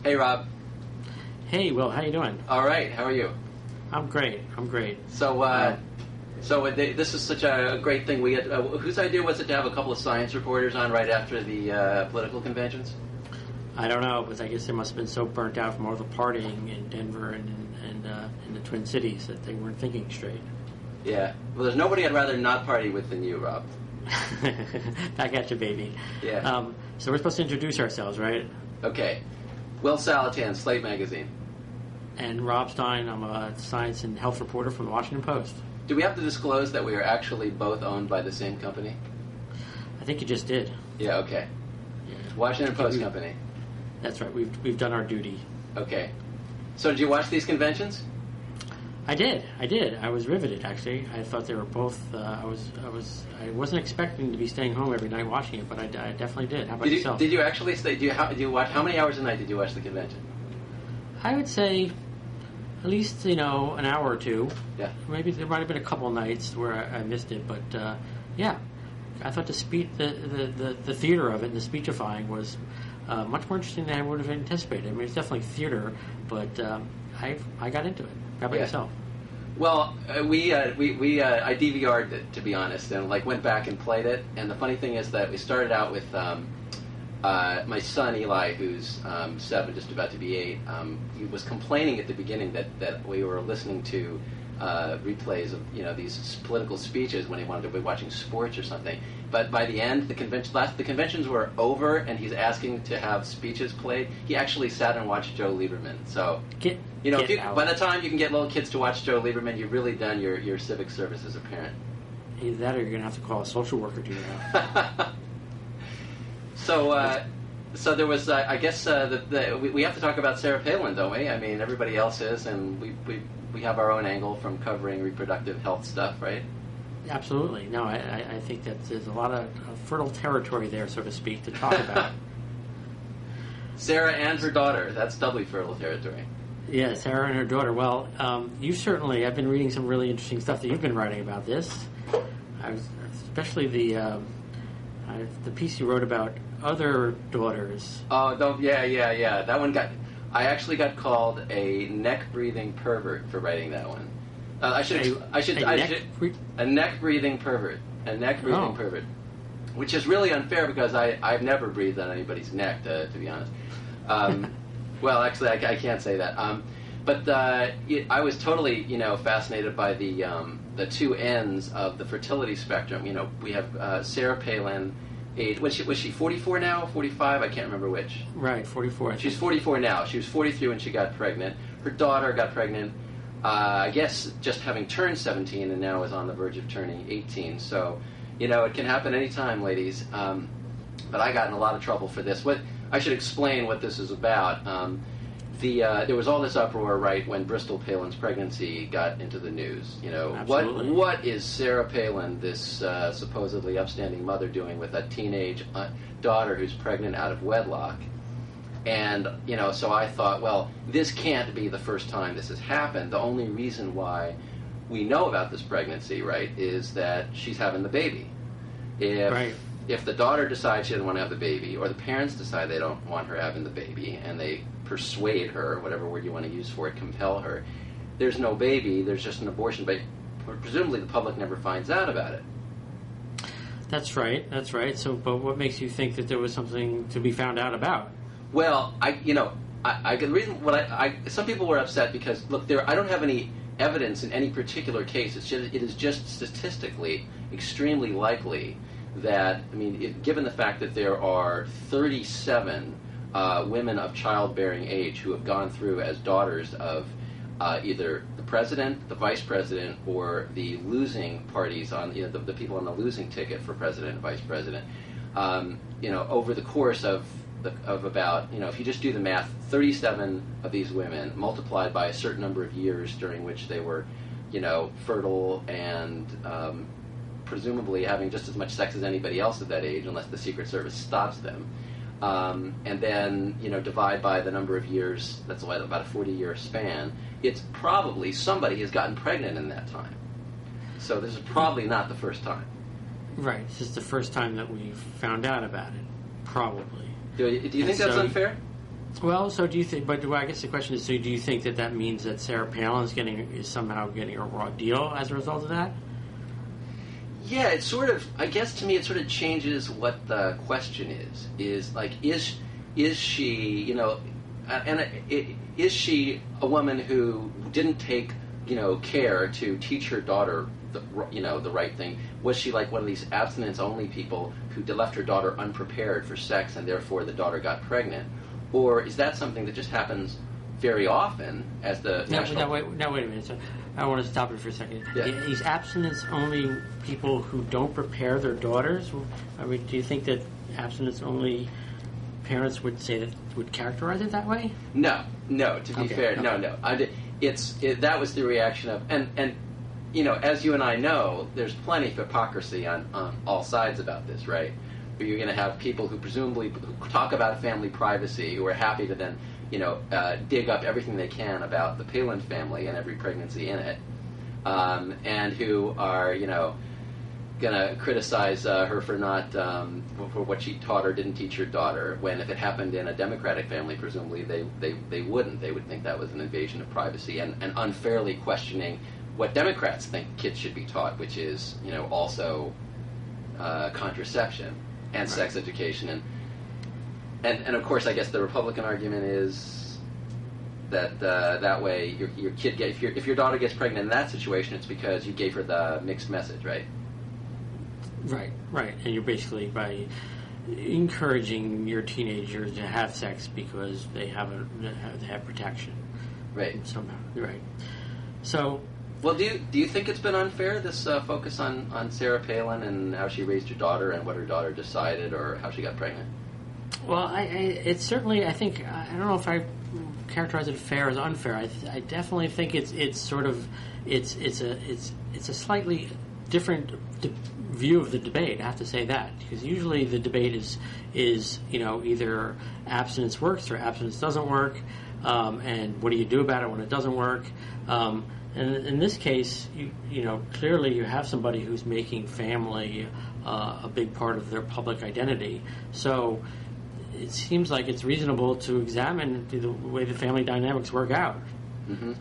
Hey, Rob. Hey, Will. How you doing? All right. How are you? I'm great. So this is such a great thing. We had, whose idea was it to have a couple of science reporters on right after the political conventions? I don't know, but I guess they must have been so burnt out from all the partying in Denver and in the Twin Cities that they weren't thinking straight. Yeah. Well, there's nobody I'd rather not party with than you, Rob. Back at you, baby. Yeah. So we're supposed to introduce ourselves, right? Okay. Will Saletan, Slate magazine. And Rob Stein, I'm a science and health reporter from the Washington Post. Do we have to disclose that we are actually both owned by the same company? I think you just did. Yeah, okay. Yeah. Washington Post Company. That's right. We've done our duty. Okay. So did you watch these conventions? I did. I was riveted, actually. I thought they were both. I wasn't expecting to be staying home every night watching it, but I definitely did. How about yourself? Did you actually stay? Did you watch? How many hours a night did you watch the convention? I would say at least an hour or two. Yeah. Maybe there might have been a couple nights where I missed it, but yeah, I thought the theater of it and the speechifying was much more interesting than I would have anticipated. I mean, it's definitely theater, but I got into it. How about yourself? Well, I DVR'd it, to be honest, and went back and played it. And the funny thing is that we started out with my son Eli, who's 7, just about to be 8. He was complaining at the beginning that we were listening to replays of these political speeches when he wanted to be watching sports or something. But by the end, the conventions were over, and he's asking to have speeches played. He actually sat and watched Joe Lieberman. So by the time you can get little kids to watch Joe Lieberman, you've really done your civic service as a parent. Either that, or you're going to have to call a social worker to your house. So there was, I guess, we have to talk about Sarah Palin, don't we? I mean, everybody else is, and we have our own angle from covering reproductive health stuff, right? Absolutely. No, I think that there's a lot of fertile territory there, so to speak, to talk about. Sarah and her daughter. That's doubly fertile territory. Yeah, Sarah and her daughter. Well, I've been reading some really interesting stuff that you've been writing about this. Especially the piece you wrote about other daughters. Oh, yeah. That one I actually got called a neck-breathing pervert for writing that one. A neck-breathing pervert. A neck-breathing pervert. Which is really unfair because I've never breathed on anybody's neck, to be honest. Well, actually, I can't say that. But I was totally, fascinated by the two ends of the fertility spectrum. We have Sarah Palin. Age. Was she 44 now? 45? I can't remember which. Right, 44. She's 44 now. She was 43 when she got pregnant. Her daughter got pregnant, I guess, just having turned 17, and now is on the verge of turning 18. So, it can happen anytime, ladies. But I got in a lot of trouble for this. I should explain what this is about. There was all this uproar right when Bristol Palin's pregnancy got into the news. What is Sarah Palin, this supposedly upstanding mother, doing with a teenage daughter who's pregnant out of wedlock? And so I thought, well, this can't be the first time this has happened. The only reason why we know about this pregnancy, right, is that she's having the baby. If the daughter decides she doesn't want to have the baby, or the parents decide they don't want her having the baby, and they persuade her, whatever word you want to use for it, compel her, there's no baby, there's just an abortion, but presumably the public never finds out about it. That's right. So, but what makes you think that there was something to be found out about? Well, the reason some people were upset because, look, I don't have any evidence in any particular case. It is just statistically extremely likely that, given the fact that there are 37 women of childbearing age who have gone through as daughters of either the president, the vice president, or the losing parties on the people on the losing ticket for president and vice president. Over the course of about, if you just do the math, 37 of these women multiplied by a certain number of years during which they were, fertile and presumably having just as much sex as anybody else at that age, unless the Secret Service stops them. And then, divide by the number of years, that's about a 40-year span, it's probably somebody has gotten pregnant in that time. So this is probably not the first time. Right. This is the first time that we've found out about it, probably. Do you think that's unfair? Well, so do you think? But I guess the question is: so do you think that means that Sarah Palin is somehow getting a raw deal as a result of that? Yeah, it's sort of. I guess to me, it sort of changes what the question is. Is she, is she a woman who didn't take, care to teach her daughter the right thing? Was she like one of these abstinence-only people who left her daughter unprepared for sex and therefore the daughter got pregnant? Or is that something that just happens very often as the national... Wait a minute. So I want to stop it for a second. Yeah. These abstinence-only people who don't prepare their daughters, I mean, do you think that abstinence-only parents would characterize it that way? No. To be fair, no. That was the reaction of... And as you and I know, there's plenty of hypocrisy on all sides about this, right? Where you're going to have people who presumably who talk about family privacy, who are happy to then, dig up everything they can about the Palin family and every pregnancy in it, and who are, going to criticize her for not for what she taught or didn't teach her daughter. When if it happened in a Democratic family, presumably they wouldn't. They would think that was an invasion of privacy and unfairly questioning what Democrats think kids should be taught, which is, also contraception and sex education, and of course, I guess the Republican argument is that that way your kid if your daughter gets pregnant in that situation, it's because you gave her the mixed message, right? Right, and you're basically by encouraging your teenager to have sex because they have protection, right? Somehow, right. So. Well, do you think it's been unfair, this focus on Sarah Palin and how she raised her daughter and what her daughter decided or how she got pregnant? Well, it's certainly, I think, I don't know if I characterize it fair as unfair. I definitely think it's a slightly different view of the debate. I have to say that, because usually the debate is either abstinence works or abstinence doesn't work, and what do you do about it when it doesn't work? And in this case, clearly you have somebody who's making family a big part of their public identity. So it seems like it's reasonable to examine the way the family dynamics work out. Mm-hmm.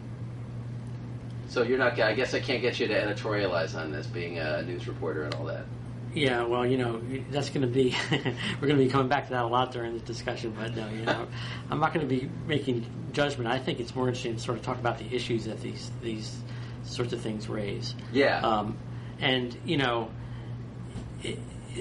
So you're not. I guess I can't get you to editorialize on this, being a news reporter and all that. Yeah, well, that's going to be we're going to be coming back to that a lot during the discussion. But no, I'm not going to be making judgment. I think it's more interesting to sort of talk about the issues that these sorts of things raise. Yeah.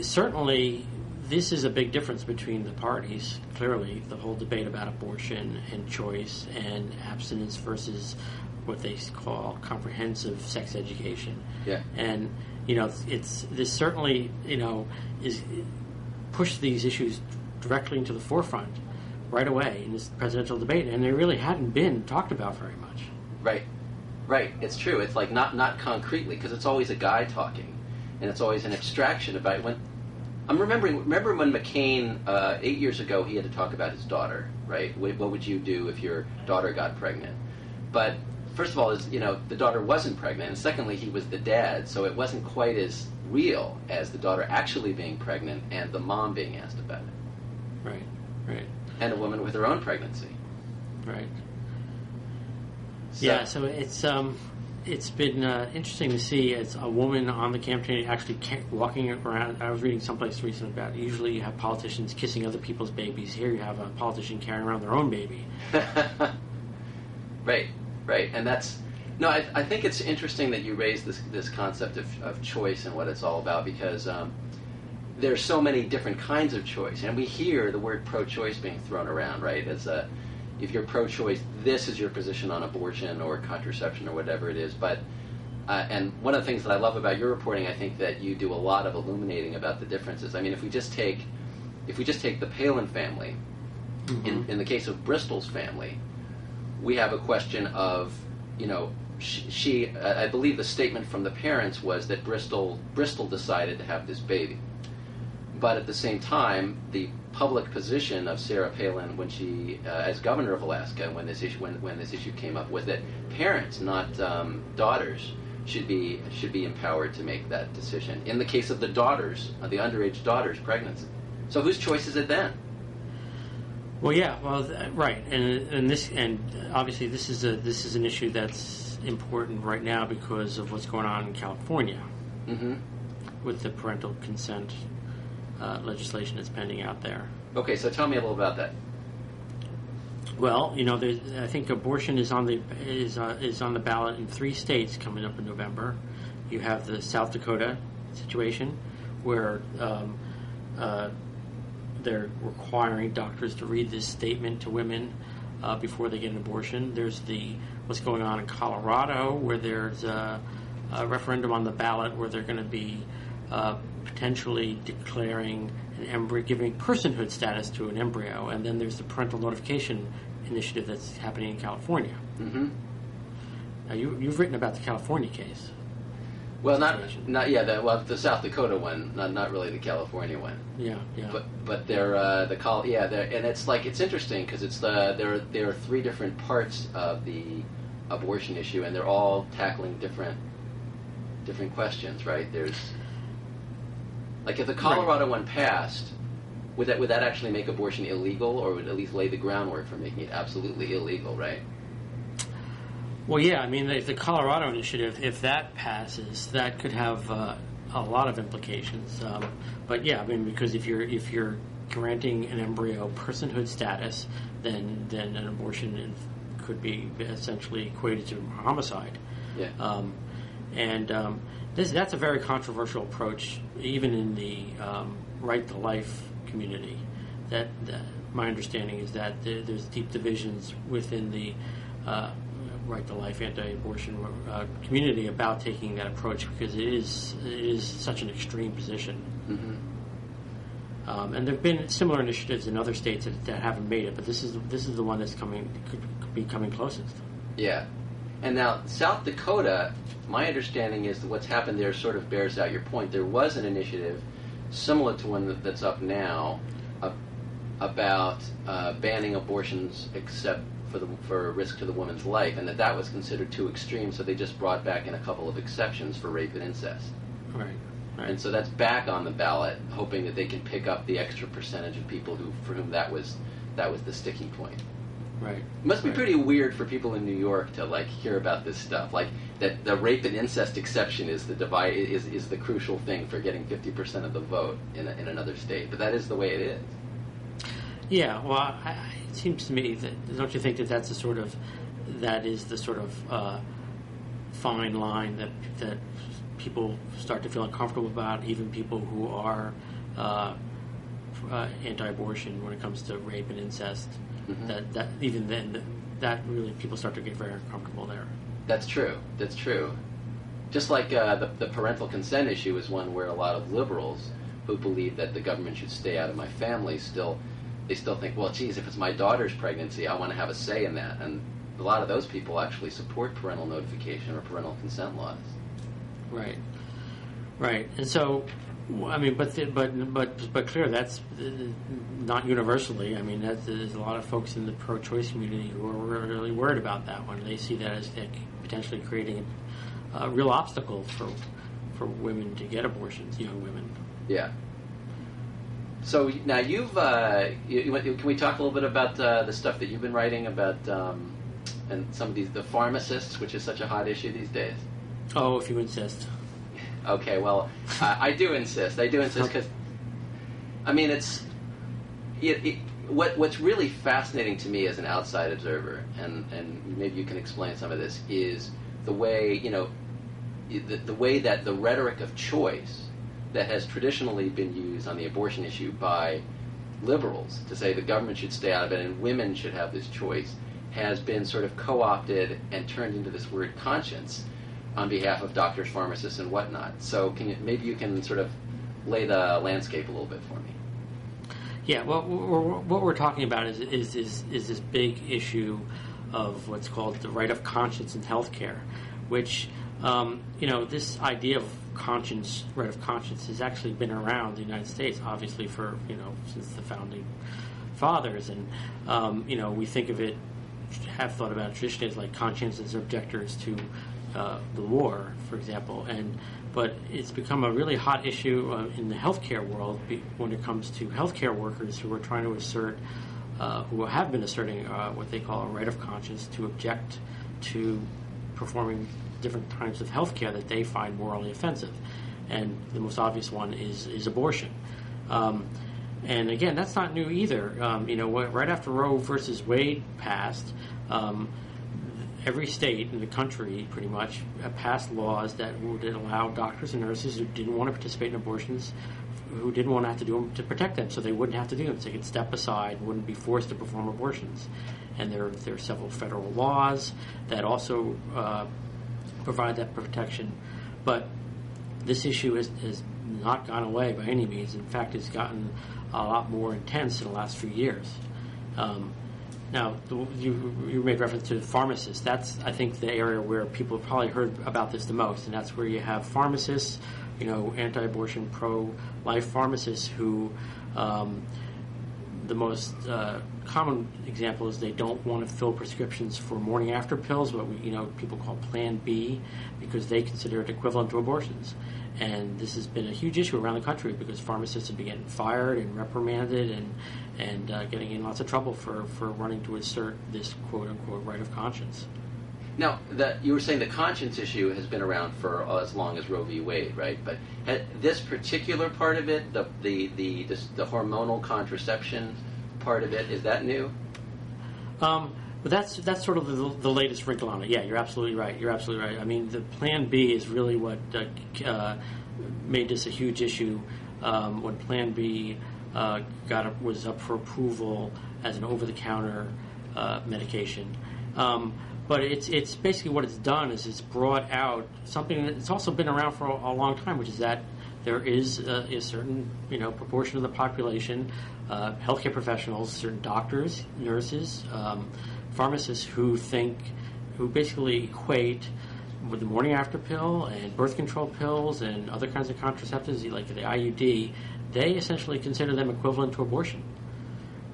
Certainly, this is a big difference between the parties. Clearly, the whole debate about abortion and choice and abstinence versus what they call comprehensive sex education. Yeah. And this certainly is pushed these issues directly into the forefront right away in this presidential debate, and they really hadn't been talked about very much. Right. It's true. It's like not concretely, because it's always a guy talking, and it's always an abstraction about when. I'm remember when McCain 8 years ago, he had to talk about his daughter, right? What would you do if your daughter got pregnant? But first of all, the daughter wasn't pregnant, and secondly, he was the dad, so it wasn't quite as real as the daughter actually being pregnant and the mom being asked about it. Right. And a woman with her own pregnancy. Right. So it's been interesting to see as a woman on the campaign actually walking around. I was reading someplace recently about it. Usually you have politicians kissing other people's babies. Here you have a politician carrying around their own baby. Right, and that's I think it's interesting that you raise this concept of choice and what it's all about, because there's so many different kinds of choice, and we hear the word pro-choice being thrown around, right? As if you're pro-choice, this is your position on abortion or contraception or whatever it is. But and one of the things that I love about your reporting, I think that you do a lot of illuminating about the differences. I mean, if we just take the Palin family, mm-hmm. in the case of Bristol's family, we have a question of, she I believe the statement from the parents was that Bristol decided to have this baby. But at the same time, the public position of Sarah Palin when she, as governor of Alaska, when this issue came up, was that parents, not daughters, should be empowered to make that decision. In the case of the daughters, the underage daughters' pregnancy. So whose choice is it then? Well, yeah, right, and obviously this is an issue that's important right now because of what's going on in California with the parental consent legislation that's pending out there. Okay, so tell me a little about that. Well, I think abortion is on the ballot in 3 states coming up in November. You have the South Dakota situation where they're requiring doctors to read this statement to women before they get an abortion. There's what's going on in Colorado, where there's a referendum on the ballot where they're going to be potentially declaring an embryo, giving personhood status to an embryo, and then there's the parental notification initiative that's happening in California. Mm-hmm. Now, you've written about the California case. Well, the South Dakota one, not really the California one. Yeah. But they're and it's interesting because there are 3 different parts of the abortion issue, and they're all tackling different questions, right? There's if the Colorado one passed, would that actually make abortion illegal, or would it at least lay the groundwork for making it absolutely illegal, right? Well, yeah, I mean, the Colorado initiative, if that passes, that could have a lot of implications. But yeah, I mean, because if you're granting an embryo personhood status, then an abortion could be essentially equated to homicide. Yeah. That's a very controversial approach, even in the right to life community. That my understanding is that there's deep divisions within the right to life anti-abortion community about taking that approach because it is such an extreme position. Mm-hmm. And there have been similar initiatives in other states that haven't made it, but this is the one that's could be coming closest. Yeah. And now South Dakota, my understanding is that what's happened there sort of bears out your point. There was an initiative similar to one that's up now about banning abortions except for risk to the woman's life, and that was considered too extreme, so they just brought back in a couple of exceptions for rape and incest. Right. And so that's back on the ballot, hoping that they can pick up the extra percentage of people for whom that was the sticking point. Right. It must be pretty weird for people in New York to hear about this stuff, that the rape and incest exception is the crucial thing for getting 50% of the vote in another state. But that is the way it is. Yeah. Well, it seems to me that don't you think that is the sort of fine line that people start to feel uncomfortable about, even people who are anti-abortion when it comes to rape and incest. Mm-hmm. That even then, that really people start to get very uncomfortable there. That's true. Just like the parental consent issue is one where a lot of liberals who believe that the government should stay out of my family still think, well, geez, if it's my daughter's pregnancy, I want to have a say in that. And a lot of those people actually support parental notification or parental consent laws. Right. And so, I mean, but clear that's not universally. I mean, there's a lot of folks in the pro-choice community who are really worried about that one. They see that as potentially creating a real obstacle for women to get abortions, young women. Yeah. So now can we talk a little bit about the stuff that you've been writing about and some of the pharmacists, which is such a hot issue these days? Oh, if you insist. Okay, well, I do insist. Because, I mean, what's really fascinating to me as an outside observer, and maybe you can explain some of this, is the way, the way that the rhetoric of choice that has traditionally been used on the abortion issue by liberals to say the government should stay out of it and women should have this choice has been sort of co-opted and turned into this word conscience on behalf of doctors, pharmacists, and whatnot. So maybe you can sort of lay the landscape a little bit for me. Yeah, well, what we're talking about is this big issue of what's called the right of conscience in healthcare, which this idea of right of conscience has actually been around in the United States, obviously since the founding fathers, and we think of it, have thought about it traditionally as like conscientious objectors to the war, for example, but it's become a really hot issue in the healthcare world when it comes to healthcare workers who are trying to assert who have been asserting what they call a right of conscience to object to performing different types of health care that they find morally offensive. And the most obvious one is abortion. And again, that's not new either. Right after Roe versus Wade passed, every state in the country pretty much passed laws that would allow doctors and nurses who didn't want to participate in abortions, who didn't want to have to do them, to protect them, so they wouldn't have to do them. So they could step aside, wouldn't be forced to perform abortions. And there are several federal laws that also provide that protection. But this issue has not gone away by any means. In fact, it's gotten a lot more intense in the last few years. Now, you made reference to pharmacists. That's, I think, the area where people have probably heard about this the most, and that's where you have pharmacists, anti-abortion, pro-life pharmacists who, the most common example is they don't want to fill prescriptions for morning after pills, what people call Plan B, because they consider it equivalent to abortions. And this has been a huge issue around the country because pharmacists have been getting fired and reprimanded and getting in lots of trouble for wanting to assert this quote-unquote right of conscience. Now, you were saying the conscience issue has been around for as long as Roe v. Wade, right? But this particular part of it, the hormonal contraception part of it, is that new? But that's sort of the latest wrinkle on it. Yeah, you're absolutely right. I mean, the Plan B is really what made this a huge issue when Plan B was up for approval as an over-the-counter medication. But it's basically what it's done is it's brought out something that's also been around for a long time, which is that there is a certain proportion of the population, healthcare professionals, certain doctors, nurses, pharmacists who basically equate with the morning after pill and birth control pills and other kinds of contraceptives like the IUD. They essentially consider them equivalent to abortion,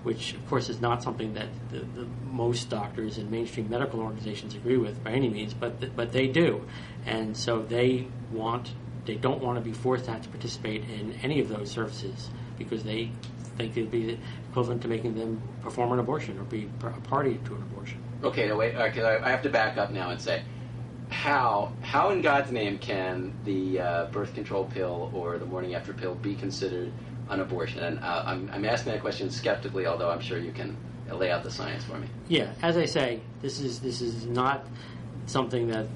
which of course is not something that the most doctors and mainstream medical organizations agree with by any means, but they do, and so they don't want to be forced to have to participate in any of those services because they think it would be equivalent to making them perform an abortion or be a party to an abortion. Okay, no, wait. Okay, I have to back up now and say, how in God's name can the birth control pill or the morning after pill be considered an abortion? And I'm asking that question skeptically, although I'm sure you can lay out the science for me. Yeah, as I say, this is not something that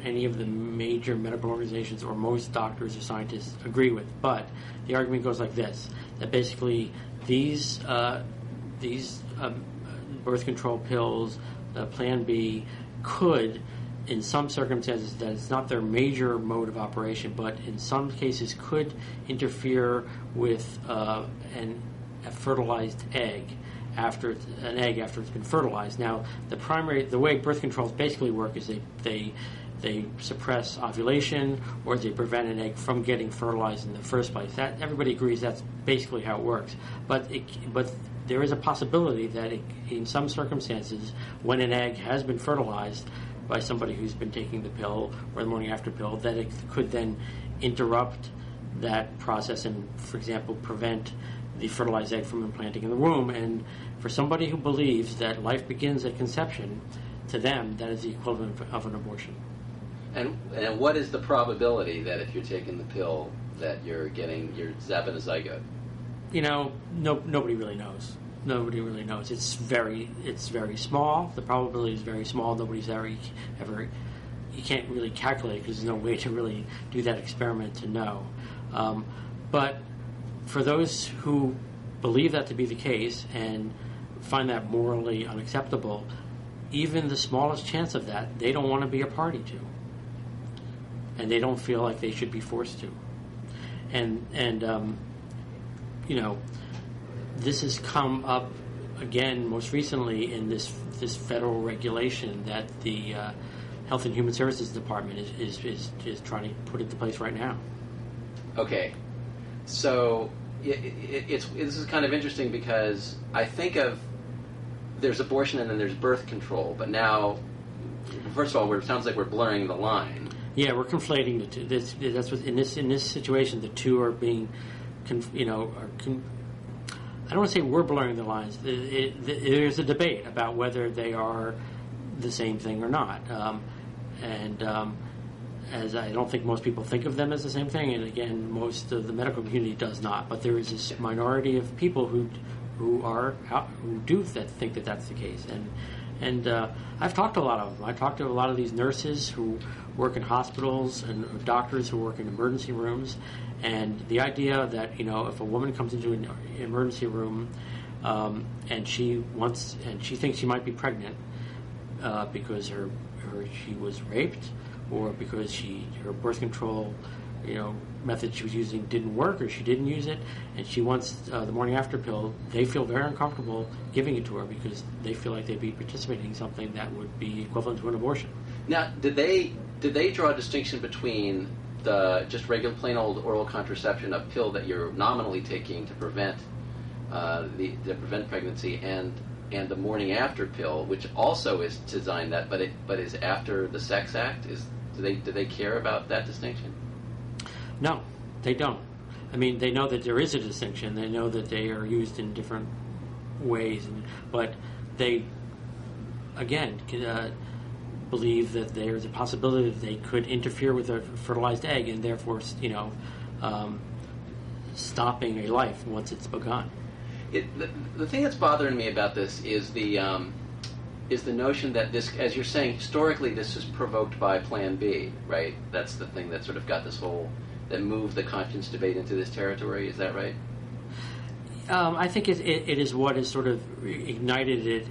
any of the major medical organizations or most doctors or scientists agree with. But the argument goes like this: that basically these birth control pills, Plan B, could, in some circumstances, that it's not their major mode of operation, but in some cases could interfere with a fertilized egg after it's been fertilized. Now, the way birth controls basically work is they suppress ovulation or they prevent an egg from getting fertilized in the first place. That everybody agrees that's basically how it works. But there is a possibility that in some circumstances, when an egg has been fertilized by somebody who's been taking the pill or the morning after pill, that it could then interrupt that process and, for example, prevent the fertilized egg from implanting in the womb. And for somebody who believes that life begins at conception, to them, that is the equivalent of an abortion. And what is the probability that if you're taking the pill that you're zapping a zygote? Nobody really knows. Nobody really knows. It's very small. The probability is very small. Nobody's ever. You can't really calculate because there's no way to really do that experiment to know. But for those who believe that to be the case and find that morally unacceptable, even the smallest chance of that, they don't want to be a party to, and they don't feel like they should be forced to. And this has come up again most recently in this federal regulation that the Health and Human Services Department is trying to put into place right now. Okay, so this is kind of interesting because I think of there's abortion and then there's birth control, but now, first of all, it sounds like we're blurring the line. Yeah, we're conflating the two. That's what in this situation the two are being, don't want to say we're blurring the lines. There's a debate about whether they are the same thing or not. As I don't think most people think of them as the same thing, and again, most of the medical community does not. But there is this minority of people who do think that that's the case, and I've talked to a lot of them. I talked to a lot of these nurses who work in hospitals and doctors who work in emergency rooms, and the idea that if a woman comes into an emergency room and she thinks she might be pregnant because she was raped, or because her birth control method she was using didn't work, or she didn't use it, and she wants the morning after pill, they feel very uncomfortable giving it to her because they feel like they'd be participating in something that would be equivalent to an abortion. Now, did they draw a distinction between the just regular plain old oral contraception, a pill that you're nominally taking to prevent prevent pregnancy, and the morning after pill, which also is designed that, but is after the sex act? Do they care about that distinction? No, they don't. I mean, they know that there is a distinction. They know that they are used in different ways, but they, again, believe that there's a possibility that they could interfere with a fertilized egg and therefore, stopping a life once it's begun. The thing that's bothering me about this is the notion that this, as you're saying, historically this is provoked by Plan B, right? That's the thing that sort of got that moved the conscience debate into this territory. Is that right? I think it is what has sort of ignited it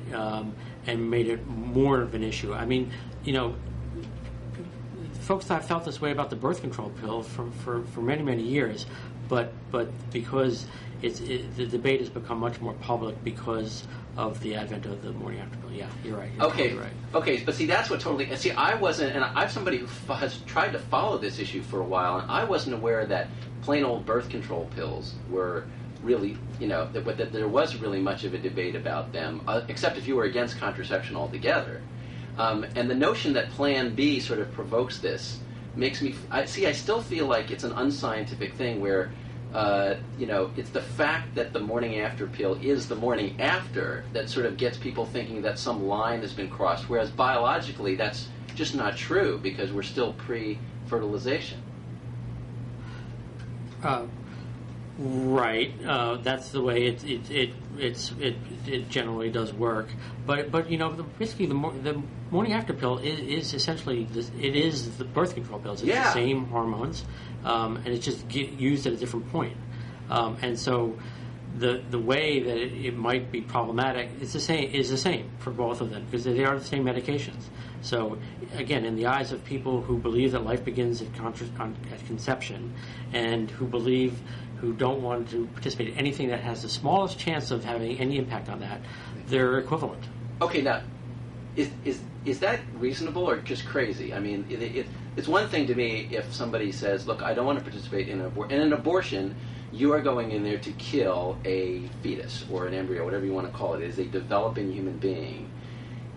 and made it more of an issue. I mean, folks have felt this way about the birth control pill for many, many years, but because the debate has become much more public because of the advent of the morning after pill. Yeah, you're right. Okay, totally right. Okay, but see, that's what totally. See, I wasn't, and I'm somebody who has tried to follow this issue for a while, and I wasn't aware that plain old birth control pills were really, that there was really much of a debate about them, except if you were against contraception altogether. And the notion that Plan B sort of provokes this makes me. I still feel like it's an unscientific thing where. It's the fact that the morning after pill is the morning after that sort of gets people thinking that some line has been crossed, whereas biologically that's just not true because we're still pre-fertilization. Right. That's the way it generally does work. But basically the morning after pill is essentially it is the birth control pills. It's the same hormones, and it's just used at a different point. And so the way that it might be problematic is the same for both of them because they are the same medications. So again, in the eyes of people who believe that life begins at conception, and who don't want to participate in anything that has the smallest chance of having any impact on that, they're equivalent. Okay, now, is that reasonable or just crazy? I mean, it's one thing to me if somebody says, look, I don't want to participate in an abortion, you are going in there to kill a fetus or an embryo, whatever you want to call it. It is a developing human being.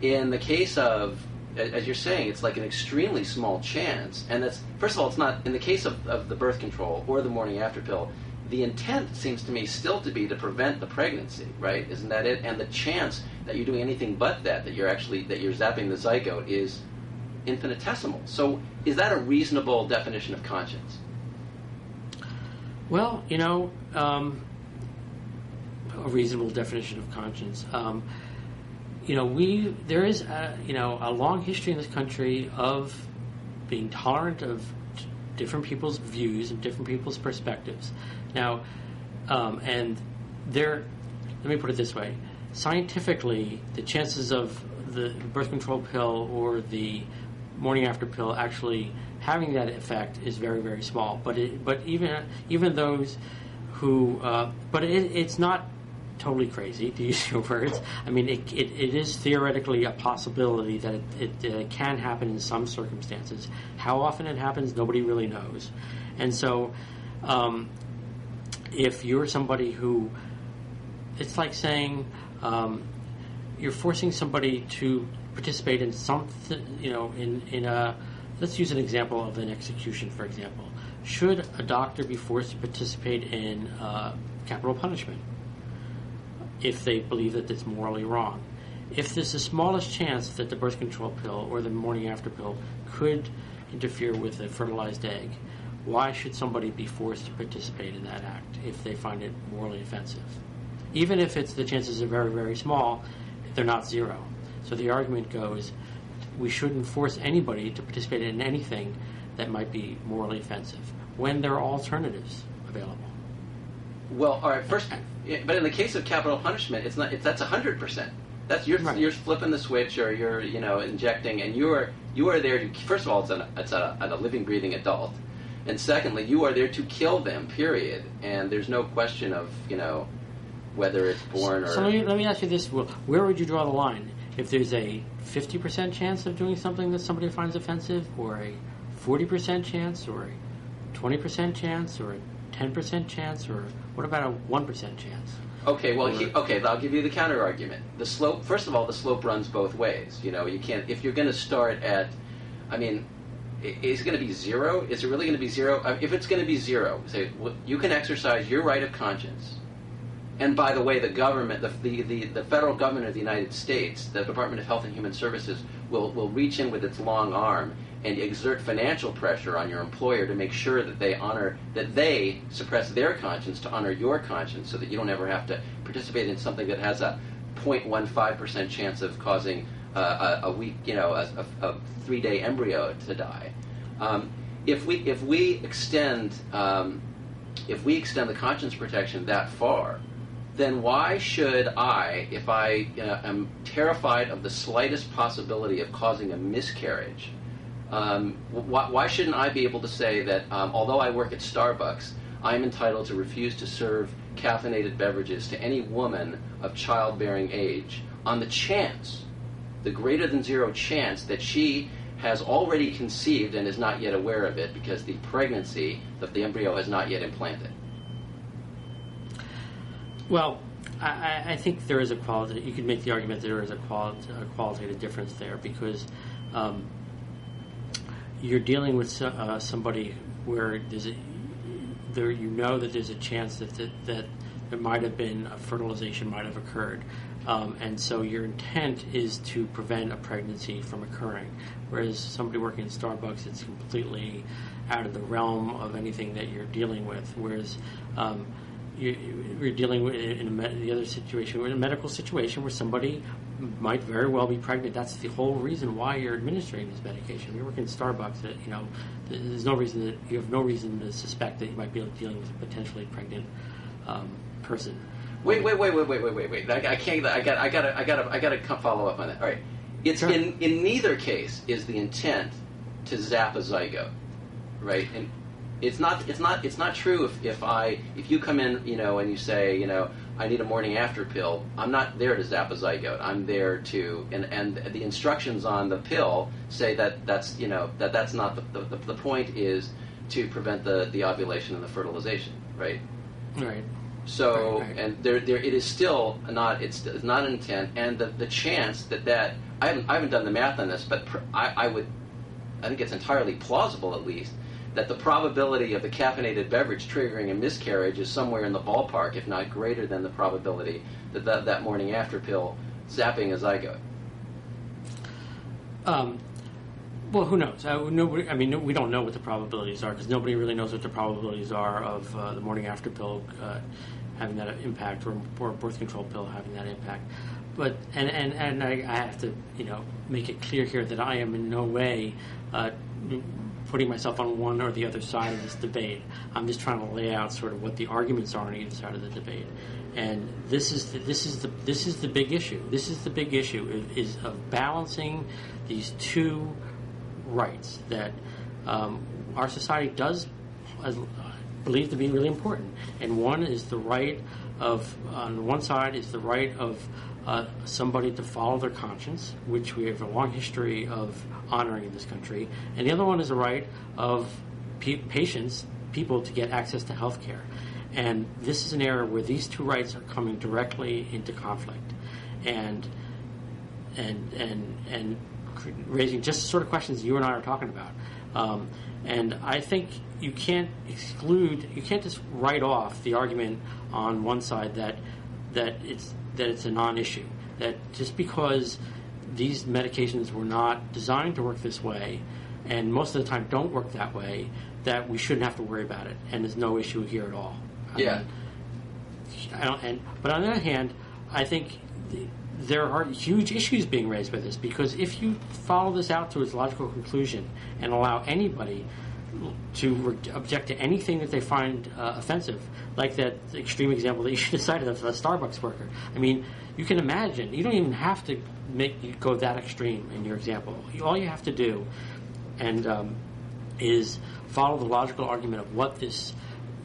In the case of, as you're saying, it's like an extremely small chance. And that's, first of all, it's not, in the case of the birth control or the morning after pill, the intent seems to me still to be to prevent the pregnancy, right? Isn't that it? And the chance that you're doing anything but that you're zapping the zygote is infinitesimal. So is that a reasonable definition of conscience? Well, a reasonable definition of conscience. There is a long history in this country of being tolerant of different people's views and different people's perspectives. Now, let me put it this way: scientifically, the chances of the birth control pill or the morning after pill actually having that effect is very, very small. But even those who, it's not totally crazy, to use your words. I mean, it is theoretically a possibility that it can happen in some circumstances. How often it happens, nobody really knows. And so, if you're somebody who, it's like saying you're forcing somebody to participate in something, in a, let's use an example of an execution, for example. Should a doctor be forced to participate in capital punishment? if they believe that it's morally wrong. If there's the smallest chance that the birth control pill or the morning after pill could interfere with a fertilized egg, why should somebody be forced to participate in that act if they find it morally offensive? Even if the chances are very, very small, they're not zero. So the argument goes, we shouldn't force anybody to participate in anything that might be morally offensive when there are alternatives available. Well, all right. First, but in the case of capital punishment, it's not. That's 100%. That's you're flipping the switch, or you're injecting, and you are there to. First of all, it's a living, breathing adult, and secondly, you are there to kill them. Period. And there's no question of whether it's born or. So let me ask you this: where would you draw the line? If there's a 50% chance of doing something that somebody finds offensive, or a 40% chance, or a 20% chance, or a 10% chance, or what about a 1% chance? Okay, well, I'll give you the counter argument. The slope, first of all, the slope runs both ways. You can't, if you're going to start at, is it going to be zero? Is it really going to be zero? If it's going to be zero, say, you can exercise your right of conscience. And by the way, the government, the federal government of the United States, the Department of Health and Human Services, will reach in with its long arm and exert financial pressure on your employer to make sure that they suppress their conscience to honor your conscience, so that you don't ever have to participate in something that has a 0.15% chance of causing a 3-day embryo to die. If we extend the conscience protection that far, then why should I, if I am terrified of the slightest possibility of causing a miscarriage, why shouldn't I be able to say that although I work at Starbucks, I'm entitled to refuse to serve caffeinated beverages to any woman of childbearing age on the chance, the greater than zero chance, that she has already conceived and is not yet aware of it because the pregnancy, that the embryo has not yet implanted? Well, I think there is a quality. You could make the argument that there is a qualitative difference there, because you're dealing with somebody where there's a chance that there might have been a fertilization might have occurred, and so your intent is to prevent a pregnancy from occurring. Whereas somebody working at Starbucks, it's completely out of the realm of anything that you're dealing with. Whereas you're dealing with in a medical situation where somebody might very well be pregnant. That's the whole reason why you're administering this medication. You're working at Starbucks. There's no reason that you have no reason to suspect that you might be dealing with a potentially pregnant person. Wait! I can't. I gotta follow up on that. All right. It's sure. In neither case is the intent to zap a zygote, right? And it's not true if you come in, and you say, I need a morning after pill. I'm not there to zap a zygote. I'm there to, and the instructions on the pill say that's not the point is to prevent the ovulation and the fertilization, right? Right. So, right. And there it is still not, it's not an intent, and the chance that I haven't done the math on this, but I think it's entirely plausible, at least, that the probability of the caffeinated beverage triggering a miscarriage is somewhere in the ballpark, if not greater than the probability that morning after pill zapping a zygote. Well, who knows? We don't know what the probabilities are, because nobody really knows what the probabilities are of the morning after pill having that impact, or a birth control pill having that impact. But and I have to make it clear here that I am in no way putting myself on one or the other side of this debate. I'm just trying to lay out sort of what the arguments are on either side of the debate. And this is the big issue. This is the big issue is of balancing these two rights that our society does believe to be really important. And one is the right of, on one side, is the right of somebody to follow their conscience, which we have a long history of honoring in this country. And the other one is the right of people to get access to health care. And this is an area where these two rights are coming directly into conflict, and raising just the sort of questions you and I are talking about. And I think you can't just write off the argument on one side that that it's a non-issue. That just because these medications were not designed to work this way, and most of the time don't work that way, that we shouldn't have to worry about it, and there's no issue here at all. But on the other hand, I think there are huge issues being raised by this, because if you follow this out to its logical conclusion and allow anybody to object to anything that they find offensive, like that extreme example that you decided of the Starbucks worker. I mean, you can imagine, you don't even have to go that extreme in your example. All you have to do is follow the logical argument of what this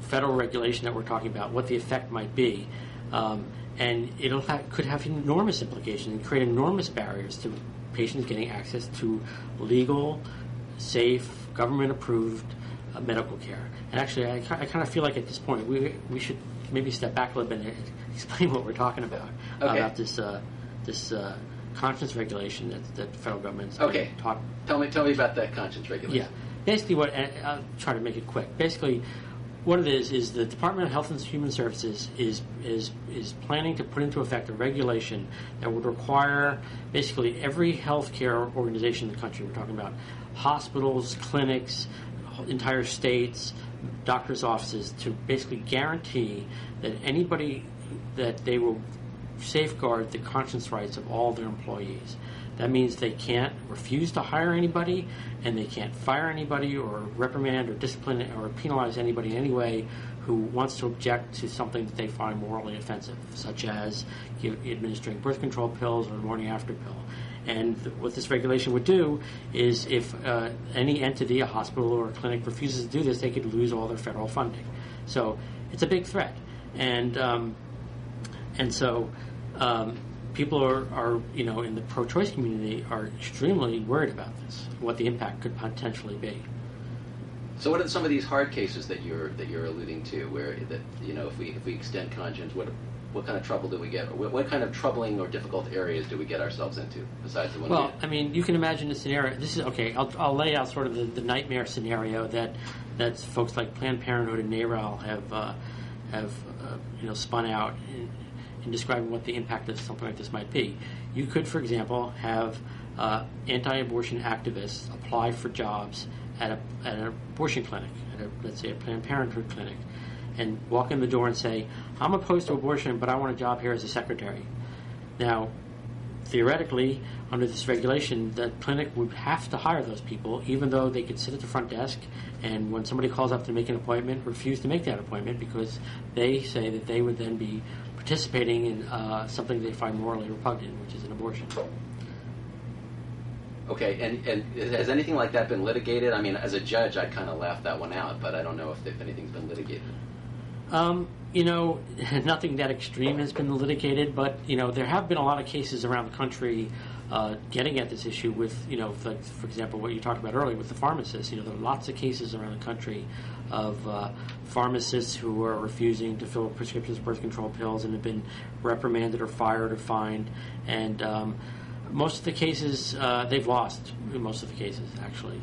federal regulation that we're talking about, what the effect might be, and could have enormous implications and create enormous barriers to patients getting access to legal, safe, government-approved medical care. And actually, I kind of feel like at this point we should maybe step back a little bit and explain what we're talking about, about this conscience regulation that the federal government's taught. Tell me about that conscience regulation. Yeah, basically I'll try to make it quick. Basically, what it is the Department of Health and Human Services is planning to put into effect a regulation that would require basically every healthcare organization in the country, we're talking about hospitals, clinics, entire states, doctors' offices, to basically guarantee that anybody, that they will safeguard the conscience rights of all their employees. That means they can't refuse to hire anybody, and they can't fire anybody or reprimand or discipline or penalize anybody in any way who wants to object to something that they find morally offensive, such as administering birth control pills or the morning after pill. And what this regulation would do is if any entity, a hospital or a clinic, refuses to do this, they could lose all their federal funding. So it's a big threat. And so people are in the pro-choice community are extremely worried about this, what the impact could potentially be. So what are some of these hard cases that you're alluding to, where that if we extend conscience, what kind of trouble do we get? Or what kind of troubling or difficult areas do we get ourselves into besides the one? Well, I mean, you can imagine a scenario. This is okay. I'll lay out sort of the nightmare scenario that folks like Planned Parenthood and NARAL have spun out in describing what the impact of something like this might be. You could, for example, have anti-abortion activists apply for jobs at an abortion clinic, let's say a Planned Parenthood clinic, and walk in the door and say, I'm opposed to abortion, but I want a job here as a secretary. Now, theoretically, under this regulation, the clinic would have to hire those people, even though they could sit at the front desk and when somebody calls up to make an appointment, refuse to make that appointment because they say that they would then be participating in something they find morally repugnant, which is an abortion. Okay, and has anything like that been litigated? I mean, as a judge, I'd kind of laugh that one out, but I don't know if anything's been litigated. Nothing that extreme has been litigated, but, there have been a lot of cases around the country getting at this issue with, like, for example, what you talked about earlier with the pharmacists. There are lots of cases around the country of pharmacists who are refusing to fill prescriptions for birth control pills and have been reprimanded or fired or fined. And most of the cases, they've lost in most of the cases, actually.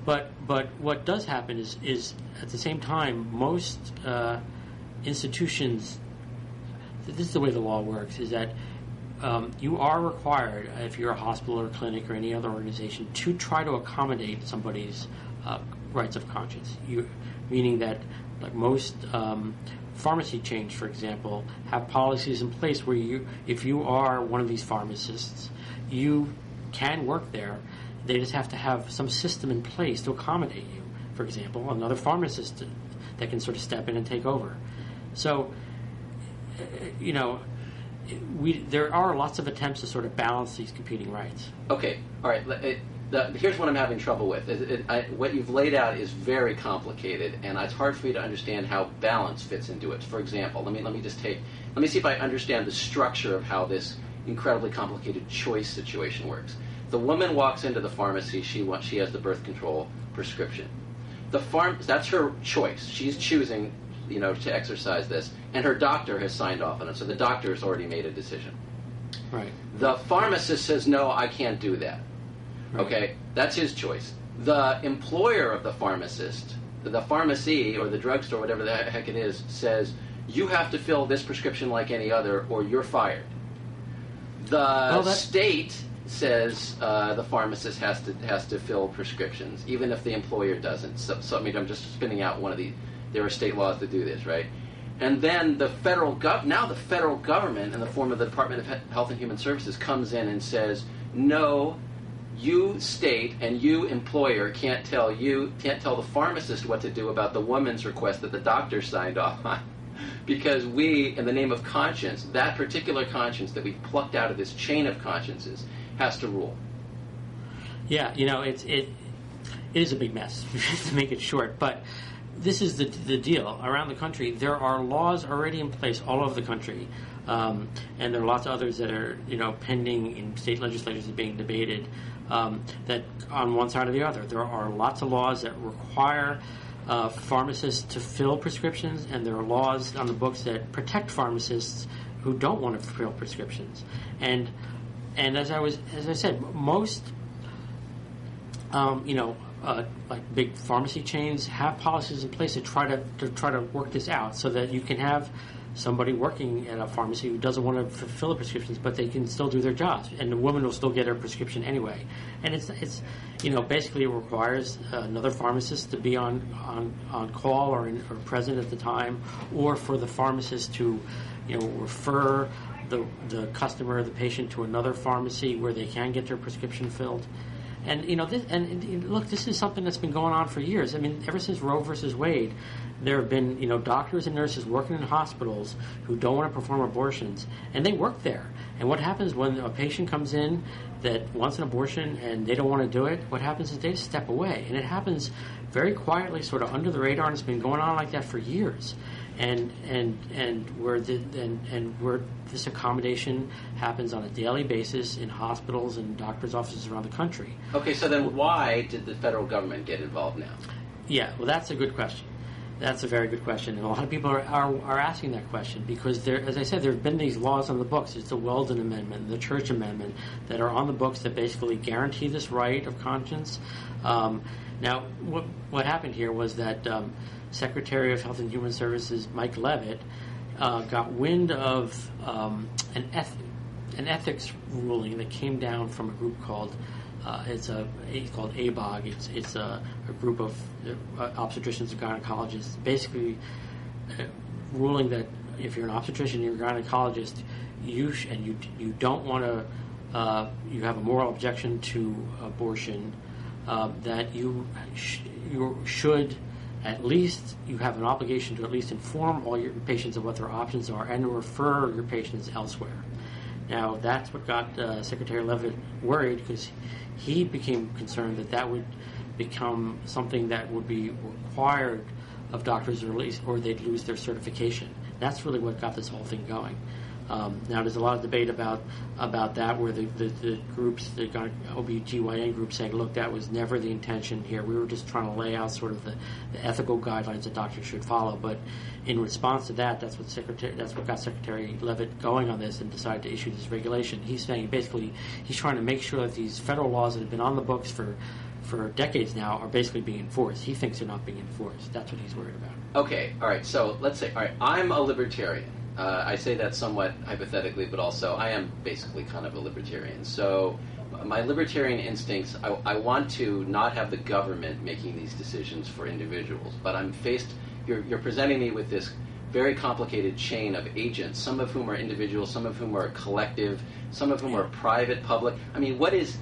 But what does happen is at the same time, most institutions, this is the way the law works, is that you are required, if you're a hospital or clinic or any other organization, to try to accommodate somebody's rights of conscience. Meaning that, like most pharmacy chains, for example, have policies in place where if you are one of these pharmacists, you can work there. They just have to have some system in place to accommodate you. For example, another pharmacist that can sort of step in and take over. So, there are lots of attempts to sort of balance these competing rights. Okay, all right. Here's what I'm having trouble with. What you've laid out is very complicated, and it's hard for me to understand how balance fits into it. For example, let me see if I understand the structure of how this incredibly complicated choice situation works. The woman walks into the pharmacy. She has the birth control prescription. That's her choice. She's choosing, to exercise this, and her doctor has signed off on it. So the doctor has already made a decision. Right. The pharmacist says, "No, I can't do that." Right. Okay, that's his choice. The employer of the pharmacist, the pharmacy or the drugstore, whatever the heck it is, says, you have to fill this prescription like any other, or you're fired. The state says the pharmacist has to fill prescriptions, even if the employer doesn't. So I mean, I'm just spinning out one of the. There are state laws that do this, right? And then the federal government, in the form of the Department of Health and Human Services, comes in and says, no, you state and you employer can't tell the pharmacist what to do about the woman's request that the doctor signed off on. Because we, in the name of conscience, that particular conscience that we've plucked out of this chain of consciences, has to rule. Yeah, it is a big mess, to make it short. But this is the deal. Around the country, there are laws already in place all over the country. And there are lots of others that are, pending in state legislatures and being debated, that on one side or the other. There are lots of laws that require pharmacists to fill prescriptions, and there are laws on the books that protect pharmacists who don't want to fill prescriptions. And as I said, most like big pharmacy chains have policies in place to try to work this out, so that you can have somebody working at a pharmacy who doesn't want to fulfill the prescriptions, but they can still do their jobs, and the woman will still get her prescription anyway. And it's basically it requires another pharmacist to be on call or present at the time, or for the pharmacist to refer the customer, the patient, to another pharmacy where they can get their prescription filled. And look, this is something that's been going on for years. I mean, ever since Roe versus Wade, there have been doctors and nurses working in hospitals who don't want to perform abortions, and they work there. And what happens when a patient comes in that wants an abortion and they don't want to do it? What happens is they just step away, and it happens very quietly, sort of under the radar, and it's been going on like that for years. And where this accommodation happens on a daily basis in hospitals and doctors' offices around the country. Okay, so then why did the federal government get involved now? Yeah, well, that's a good question. That's a very good question, and a lot of people are asking that question because as I said, there have been these laws on the books. It's the Weldon Amendment, the Church Amendment, that are on the books that basically guarantee this right of conscience. Now, what happened here was that Secretary of Health and Human Services Mike Leavitt got wind of an ethics ruling that came down from a group called it's called ABOG. It's a group of obstetricians and gynecologists, basically ruling that if you're an obstetrician and you're a gynecologist, you don't want to you have a moral objection to abortion, that you should. At least you have an obligation to at least inform all your patients of what their options are and to refer your patients elsewhere. Now, that's what got Secretary Leavitt worried, because he became concerned that would become something that would be required of doctors, or they'd lose their certification. That's really what got this whole thing going. Now, there's a lot of debate about that, where the groups, the OBGYN groups, saying, look, that was never the intention here. We were just trying to lay out sort of the ethical guidelines that doctors should follow. But in response to that, that's what got Secretary Leavitt going on this and decided to issue this regulation. He's saying basically he's trying to make sure that these federal laws that have been on the books for decades now are basically being enforced. He thinks they're not being enforced. That's what he's worried about. Okay, all right. So let's say, all right, I'm a libertarian. I say that somewhat hypothetically, but also I am basically kind of a libertarian. So my libertarian instincts, I want to not have the government making these decisions for individuals, but I'm faced, you're presenting me with this very complicated chain of agents, some of whom are individuals, some of whom are collective, some of whom are private, public. I mean, what is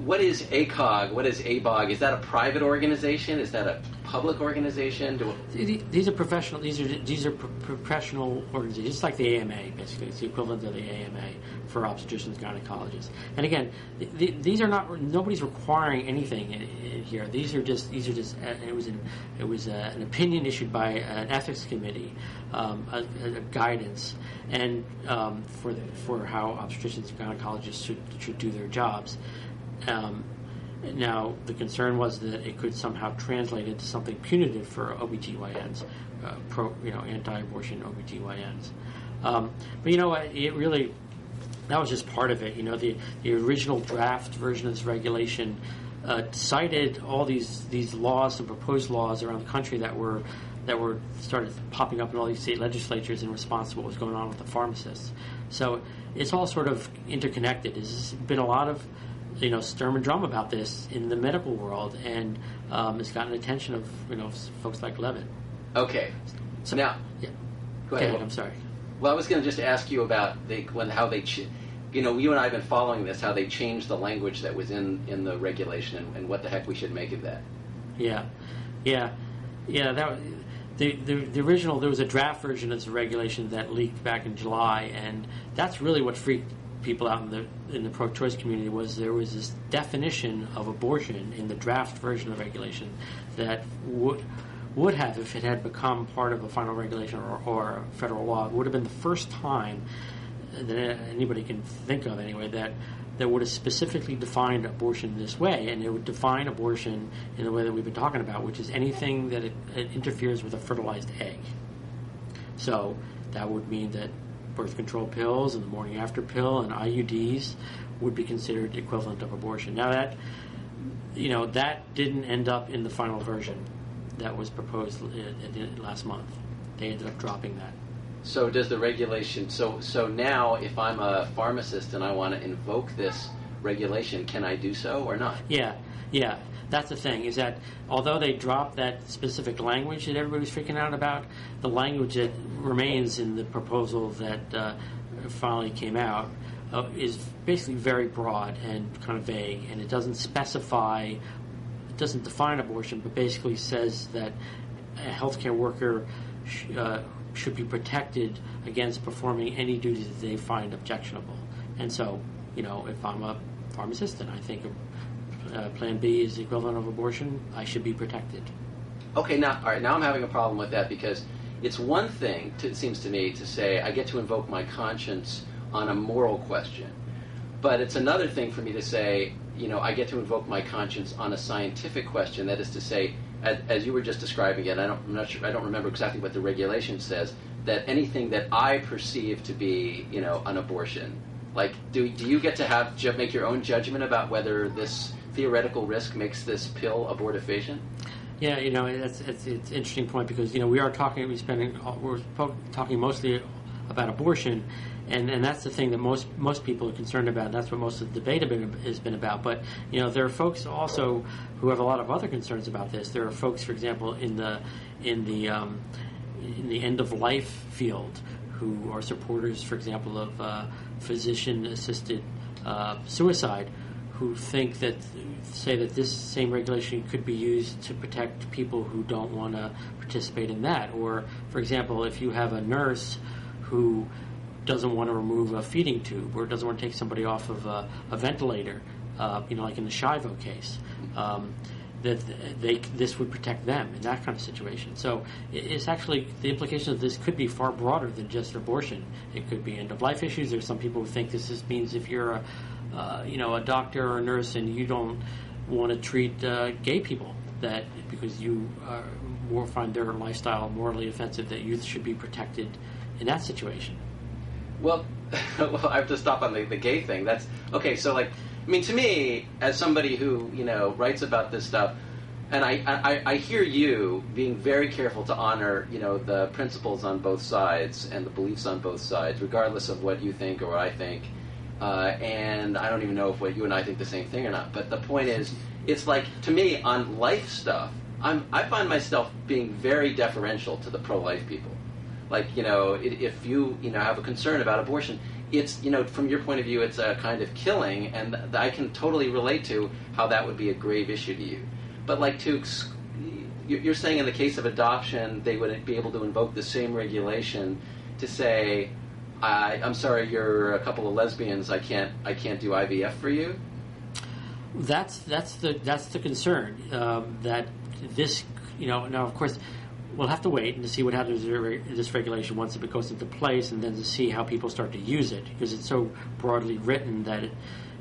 ACOG? What is ABOG? Is that a private organization? Is that a public organization? These are professional. These are professional organizations, just like the AMA. Basically, it's the equivalent of the AMA for obstetricians, gynecologists. And again, these are not. Nobody's requiring anything in here. These are just. It was an opinion issued by an ethics committee, a guidance, and for how obstetricians and gynecologists should do their jobs. Now, the concern was that it could somehow translate into something punitive for OBGYNs, anti-abortion OBGYNs. But it really, that was just part of it. The original draft version of this regulation cited all these laws and proposed laws around the country that were that were started popping up in all these state legislatures in response to what was going on with the pharmacists. So it's all sort of interconnected. There's been a lot of sturm and drum about this in the medical world, and it's gotten attention of folks like Levitt. Okay. So, now, yeah. Go ahead. I'm sorry. Well, I was going to just ask you about how they, you and I have been following this, how they changed the language that was in the regulation, and what the heck we should make of that. Yeah. That the original, there was a draft version of this regulation that leaked back in July, and that's really what freaked people out in the pro-choice community. Was there was this definition of abortion in the draft version of the regulation that would have, if it had become part of a final regulation or federal law, it would have been the first time that anybody can think of anyway that would have specifically defined abortion this way, and it would define abortion in the way that we've been talking about, which is anything that it interferes with a fertilized egg. So that would mean that birth control pills and the morning after pill and IUDs would be considered equivalent of abortion. Now that didn't end up in the final version that was proposed last month. They ended up dropping that. So does the regulation, so now if I'm a pharmacist and I want to invoke this regulation, can I do so or not? Yeah. That's the thing, is that although they dropped that specific language that everybody was freaking out about, the language that remains in the proposal that finally came out is basically very broad and kind of vague, and it doesn't define abortion, but basically says that a healthcare worker should be protected against performing any duties that they find objectionable. And so, if I'm a pharmacist and I think Plan B is the equivalent of abortion, I should be protected. Okay, now I'm having a problem with that, because it's one thing, it seems to me, to say I get to invoke my conscience on a moral question, but it's another thing for me to say, I get to invoke my conscience on a scientific question. That is to say, as you were just describing it, I don't remember exactly what the regulation says, that anything that I perceive to be, an abortion, like, do you get to make your own judgment about whether this theoretical risk makes this pill abortifacient? Yeah, it's an interesting point, because we're talking mostly about abortion, and that's the thing that most people are concerned about. And that's what most of the debate has been about. But there are folks also who have a lot of other concerns about this. There are folks, for example, in the end of life field who are supporters, for example, of physician-assisted suicide, who say that this same regulation could be used to protect people who don't want to participate in that. Or, for example, if you have a nurse who doesn't want to remove a feeding tube or doesn't want to take somebody off of a ventilator, like in the Shivo case, this would protect them in that kind of situation. So it's actually, the implications of this could be far broader than just abortion. It could be end-of-life issues. There's some people who think this just means if you're a doctor or a nurse and you don't want to treat gay people, that because you find their lifestyle morally offensive, that youth should be protected in that situation. Well, I have to stop on the gay thing. That's okay. So, to me, as somebody who writes about this stuff, and I hear you being very careful to honor the principles on both sides and the beliefs on both sides, regardless of what you think or what I think. And I don't even know if what you and I think the same thing or not. But the point is, it's like, to me, on life stuff, I find myself being very deferential to the pro-life people. Like, if you have a concern about abortion, it's, from your point of view, it's a kind of killing, and I can totally relate to how that would be a grave issue to you. But you're saying in the case of adoption, they wouldn't be able to invoke the same regulation to say, I'm sorry, you're a couple of lesbians, I can't do IVF for you? That's the concern, that this, now of course, we'll have to wait and to see what happens with this regulation once it goes into place, and then to see how people start to use it, because it's so broadly written that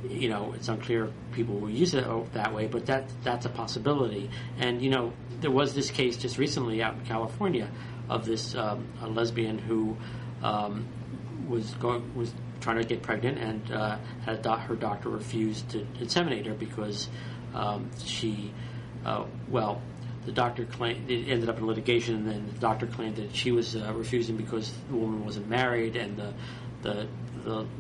it's unclear if people will use it that way, but that's a possibility. And there was this case just recently out in California of this a lesbian who was trying to get pregnant and her doctor refused to inseminate her because the doctor claimed it ended up in litigation, and then the doctor claimed that she was refusing because the woman wasn't married, and the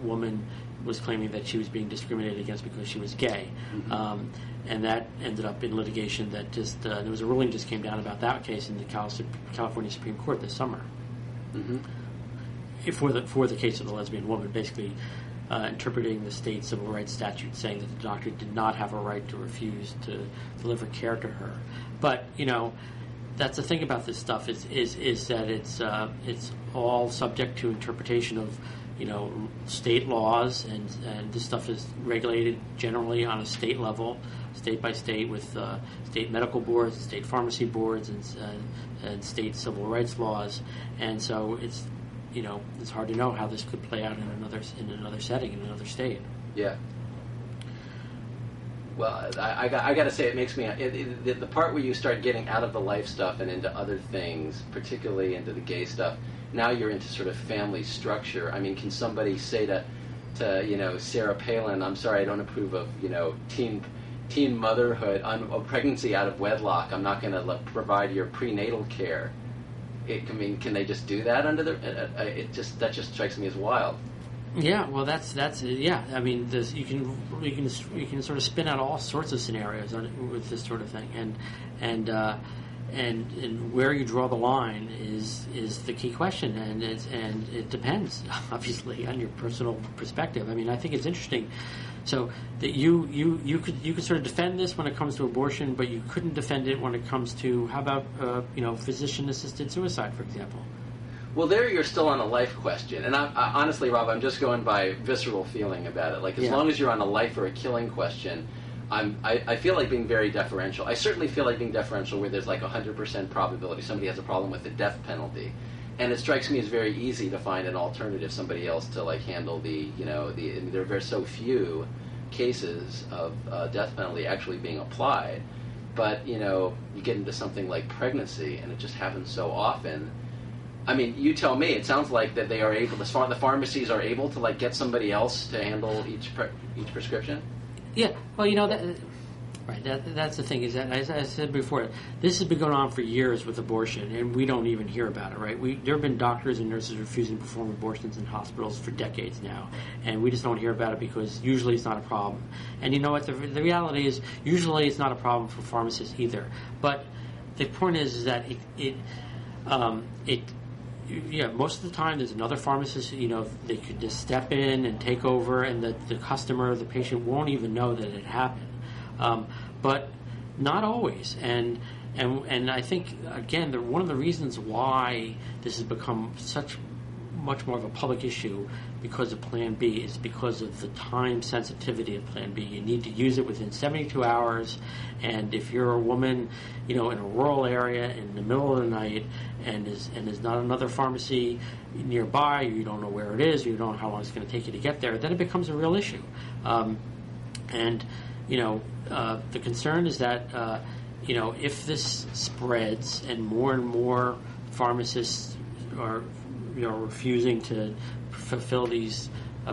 woman was claiming that she was being discriminated against because she was gay. Mm-hmm. And that ended up in litigation that just there was a ruling just came down about that case in the California Supreme Court this summer. Mm-hmm. For the case of the lesbian woman, basically interpreting the state civil rights statute, saying that the doctor did not have a right to refuse to deliver care to her. But that's the thing about this stuff is that it's all subject to interpretation of state laws, and this stuff is regulated generally on a state level, state by state, with state medical boards, state pharmacy boards, and state civil rights laws, and so it's hard to know how this could play out in another setting, in another state. Yeah. Well, I got to say, it makes me the part where you start getting out of the life stuff and into other things, particularly into the gay stuff. Now you're into sort of family structure. I mean, can somebody say to Sarah Palin, "I'm sorry, I don't approve of teen motherhood, a pregnancy out of wedlock. I'm not going to provide your prenatal care." Can they just do that under the? That just strikes me as wild. Yeah, well, that's yeah. I mean, you can sort of spin out all sorts of scenarios with this sort of thing, and where you draw the line is the key question, and it depends obviously on your personal perspective. I mean, I think it's interesting. So that you could sort of defend this when it comes to abortion, but you couldn't defend it when it comes to how about physician-assisted suicide, for example. Well, there you're still on a life question, and I honestly, Rob, I'm just going by visceral feeling about it. Like as long as you're on a life or a killing question, I feel like being very deferential. I certainly feel like being deferential where there's like 100% probability somebody has a problem with the death penalty. And it strikes me as very easy to find an alternative, somebody else to like handle there are very so few cases of death penalty actually being applied. But, you get into something like pregnancy, and it just happens so often. I mean, you tell me, it sounds like that they are able, the pharmacies are able to like get somebody else to handle each prescription? Yeah, well, that's the thing, is that, as I said before, this has been going on for years with abortion, and we don't even hear about it, right? There have been doctors and nurses refusing to perform abortions in hospitals for decades now, and we just don't hear about it because usually it's not a problem. And you know what? The reality is, usually it's not a problem for pharmacists either. But the point is that most of the time there's another pharmacist, they could just step in and take over, and the customer, the patient, won't even know that it happened. But not always. And I think, again, one of the reasons why this has become much more of a public issue because of Plan B is because of the time sensitivity of Plan B. You need to use it within 72 hours, and if you're a woman, in a rural area in the middle of the night, and there's not another pharmacy nearby, you don't know where it is, you don't know how long it's going to take you to get there, then it becomes a real issue. The concern is that if this spreads and more pharmacists are refusing to fulfill these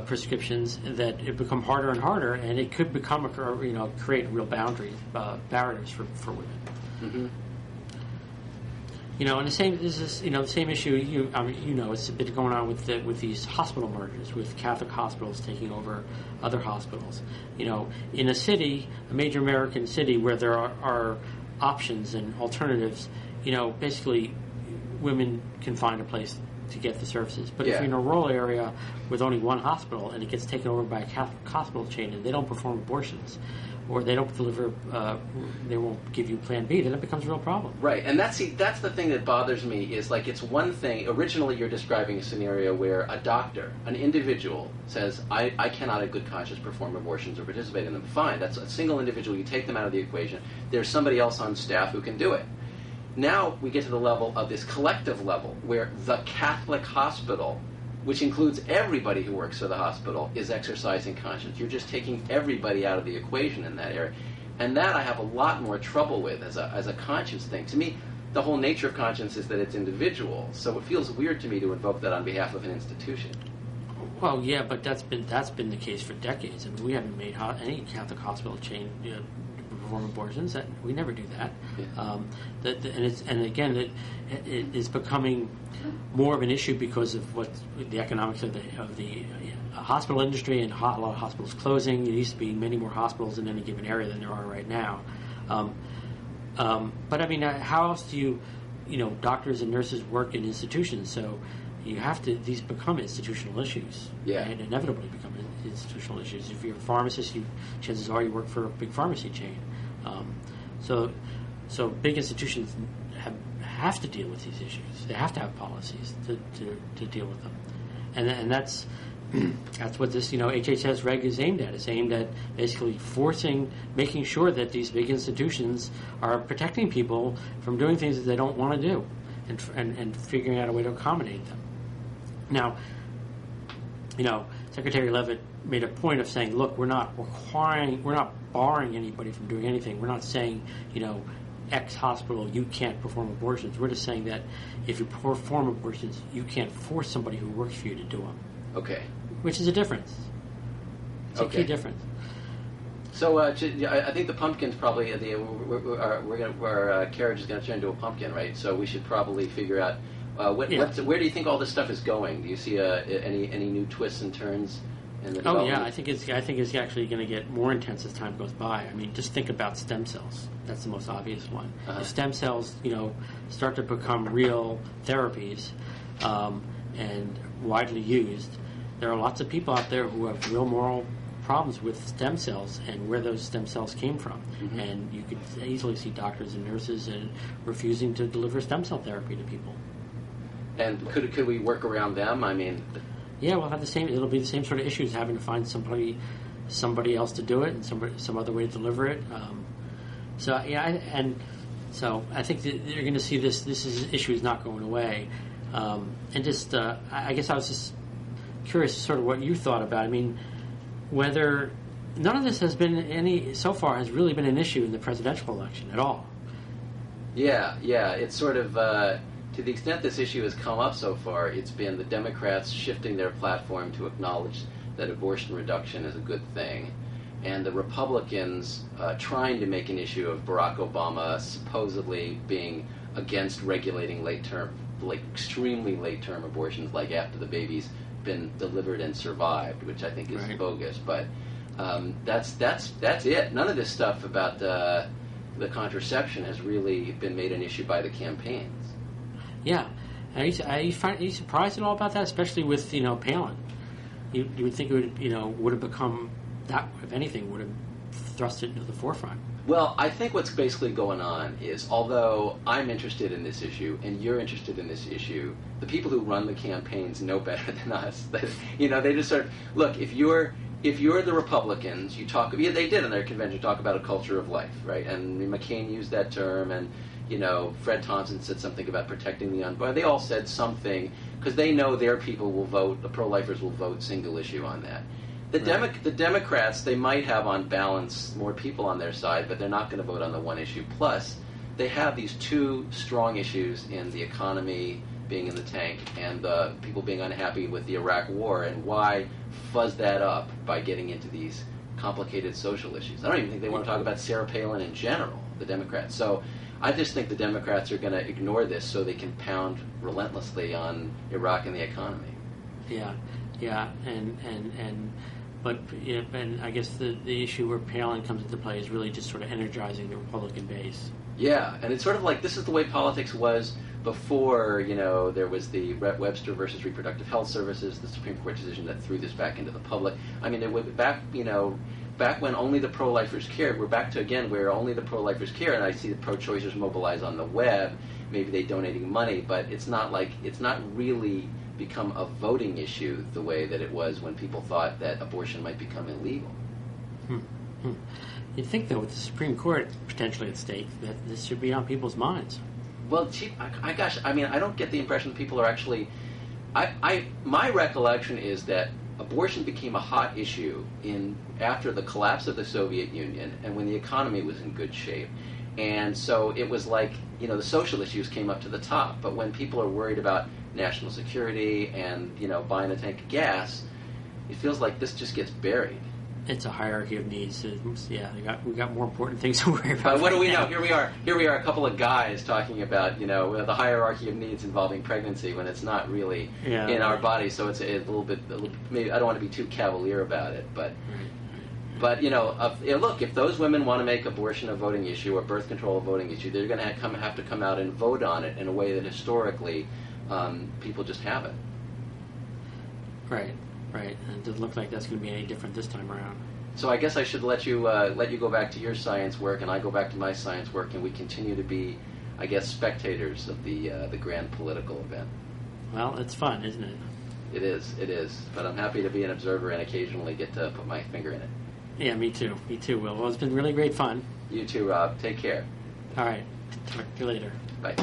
prescriptions, that it become harder and harder, and it could become create real barriers for women. Mm-hmm. And the same issue. It's been going on with these hospital mergers, with Catholic hospitals taking over other hospitals. In a major American city where there are options and alternatives, basically women can find a place to get the services. But if you're in a rural area with only one hospital and it gets taken over by a Catholic hospital chain and they don't perform abortions, or they don't deliver, they won't give you Plan B, then it becomes a real problem. Right, and that's the thing that bothers me, is like, it's one thing, originally you're describing a scenario where a doctor, an individual, says, I cannot in good conscience perform abortions or participate in them. Fine, that's a single individual, you take them out of the equation, there's somebody else on staff who can do it. Now we get to the level of this collective level, where the Catholic hospital, which includes everybody who works for the hospital, is exercising conscience. You're just taking everybody out of the equation in that area. And that I have a lot more trouble with as a conscience thing. To me, the whole nature of conscience is that it's individual, so it feels weird to me to invoke that on behalf of an institution. Well, yeah, but that's been the case for decades. I mean, we haven't made any Catholic hospital chain perform abortions. That we never do that. Yeah. And again, it is becoming more of an issue because of what the economics of the hospital industry, and a lot of hospitals closing. There used to be many more hospitals in any given area than there are right now. But I mean, how else do you doctors and nurses work in institutions? So you have to. These become institutional issues. Yeah. And inevitably become institutional issues. If you're a pharmacist, chances are you work for a big pharmacy chain. So big institutions have to deal with these issues. They have to have policies to deal with them, and that's what this HHS reg is aimed at. It's aimed at basically making sure that these big institutions are protecting people from doing things that they don't want to do, and figuring out a way to accommodate them. Now, Secretary Leavitt made a point of saying, look, we're not barring anybody from doing anything. We're not saying, X hospital, you can't perform abortions. We're just saying that if you perform abortions, you can't force somebody who works for you to do them. Okay. Which is a difference. It's a key difference. So I think the pumpkin's probably our carriage is going to turn into a pumpkin, right? So we should probably figure out where do you think all this stuff is going? Do you see any new twists and turns in the development? Oh yeah, I think it's actually going to get more intense as time goes by. I mean, just think about stem cells. That's the most obvious one. Uh-huh. If stem cells, start to become real therapies and widely used, there are lots of people out there who have real moral problems with stem cells and where those stem cells came from. Mm-hmm. And you could easily see doctors and nurses refusing to deliver stem cell therapy to people. And could we work around them? I mean, yeah, we'll have the same. It'll be the same sort of issues, having to find somebody else to do it, and some other way to deliver it. So I think that you're going to see this issue is not going away. And just I guess I was just curious, sort of what you thought about it. I mean, whether none of this has been so far has really been an issue in the presidential election at all. Yeah, it's sort of. To the extent this issue has come up so far, it's been the Democrats shifting their platform to acknowledge that abortion reduction is a good thing, and the Republicans trying to make an issue of Barack Obama supposedly being against regulating extremely late-term abortions, like after the baby's been delivered and survived, which I think is bogus. But that's it. None of this stuff about the contraception has really been made an issue by the campaigns. Yeah, are you surprised at all about that, especially with Palin? You would think it would have become that, if anything, would have thrust it into the forefront. Well, I think what's basically going on is, although I'm interested in this issue and you're interested in this issue, the people who run the campaigns know better than us. They just sort of look. If you're the Republicans, you talk. Yeah, they did in their convention talk about a culture of life, right? And McCain used that term, and Fred Thompson said something about protecting the unborn. They all said something because they know their people will vote. The pro-lifers will vote single issue on that. The Democrats, they might have on balance more people on their side, but they're not going to vote on the one issue. Plus, they have these two strong issues in the economy being in the tank and the people being unhappy with the Iraq War, and why fuzz that up by getting into these complicated social issues. I don't even think they want to talk about Sarah Palin in general, the Democrats. So I just think the Democrats are going to ignore this so they can pound relentlessly on Iraq and the economy. But I guess the issue where Palin comes into play is really just sort of energizing the Republican base. Yeah, and it's sort of like this is the way politics was before, there was the Webster versus Reproductive Health Services, the Supreme Court decision that threw this back into the public. I mean, back when only the pro-lifers cared, we're back to, again, where only the pro-lifers care, and I see the pro-choicers mobilize on the web. Maybe they're donating money, but it's not really become a voting issue the way that it was when people thought that abortion might become illegal. You'd think, though, with the Supreme Court potentially at stake, that this should be on people's minds. Well, I don't get the impression that people are actually... my recollection is that abortion became a hot issue after the collapse of the Soviet Union and when the economy was in good shape. And so it was like, the social issues came up to the top. But when people are worried about national security and, buying a tank of gas, it feels like this just gets buried. It's a hierarchy of needs. Yeah, we got more important things to worry about. But what do we know? Here we are, a couple of guys talking about the hierarchy of needs involving pregnancy when it's not really in our body. So it's a little bit. Maybe I don't want to be too cavalier about it, but. But look, if those women want to make abortion a voting issue or birth control a voting issue, they're going to have to come out and vote on it in a way that historically people just haven't. Right. And it doesn't look like that's going to be any different this time around. So I guess I should let you go back to your science work, and I go back to my science work, and we continue to be, I guess, spectators of the grand political event. Well, it's fun, isn't it? It is. But I'm happy to be an observer and occasionally get to put my finger in it. Yeah, me too, Will. Well, it's been really great fun. You too, Rob. Take care. All right. Talk to you later. Bye.